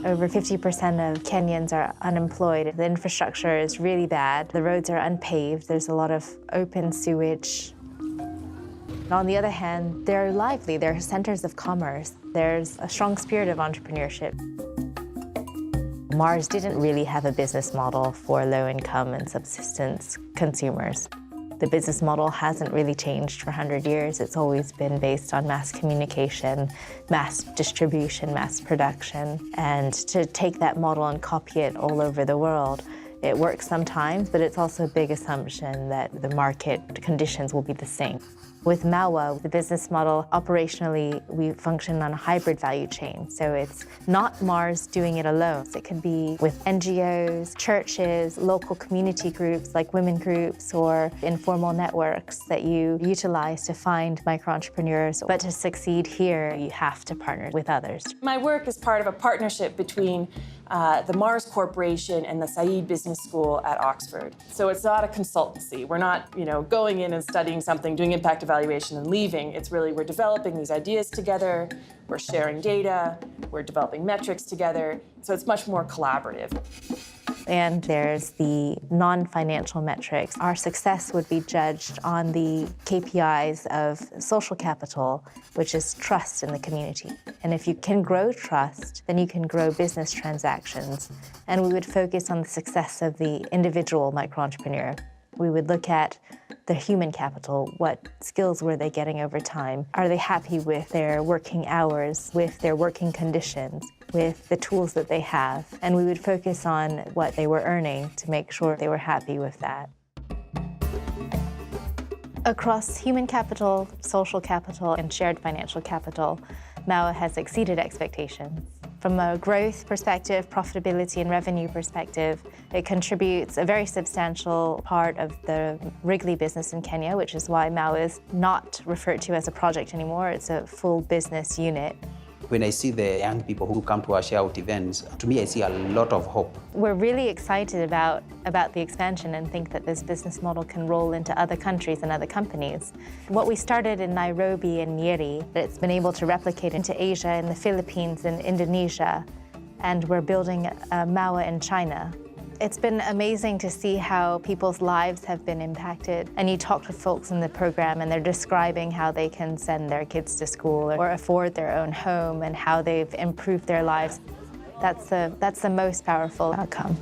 Over 50% of Kenyans are unemployed. The infrastructure is really bad. The roads are unpaved. There's a lot of open sewage. On the other hand, they're lively. They're centers of commerce. There's a strong spirit of entrepreneurship. Mars didn't really have a business model for low-income and subsistence consumers. The business model hasn't really changed for 100 years. It's always been based on mass communication, mass distribution, mass production. And to take that model and copy it all over the world, it works sometimes, but it's also a big assumption that the market conditions will be the same. With Maua, the business model, operationally, we function on a hybrid value chain. So it's not Mars doing it alone. It could be with NGOs, churches, local community groups like women groups or informal networks that you utilize to find micro-entrepreneurs. But to succeed here, you have to partner with others. My work is part of a partnership between the Mars Corporation and the Said Business School at Oxford. So it's not a consultancy. We're not, going in and studying something, doing impact evaluation and leaving. It's really, we're developing these ideas together, we're sharing data, we're developing metrics together. So it's much more collaborative. And there's the non-financial metrics. Our success would be judged on the KPIs of social capital, which is trust in the community. And if you can grow trust, then you can grow business transactions. And we would focus on the success of the individual micro-entrepreneur. We would look at the human capital. What skills were they getting over time? Are they happy with their working hours, with their working conditions, with the tools that they have? And we would focus on what they were earning to make sure they were happy with that. Across human capital, social capital, and shared financial capital, Maua has exceeded expectations. From a growth perspective, profitability and revenue perspective, it contributes a very substantial part of the Wrigley business in Kenya, which is why Maua is not referred to as a project anymore. It's a full business unit. When I see the young people who come to our share-out events, to me I see a lot of hope. We're really excited about the expansion and think that this business model can roll into other countries and other companies. What we started in Nairobi and Nyeri, it's been able to replicate into Asia and the Philippines and Indonesia, and we're building Maua in China. It's been amazing to see how people's lives have been impacted. And you talk to folks in the program and they're describing how they can send their kids to school or afford their own home and how they've improved their lives. That's the most powerful outcome.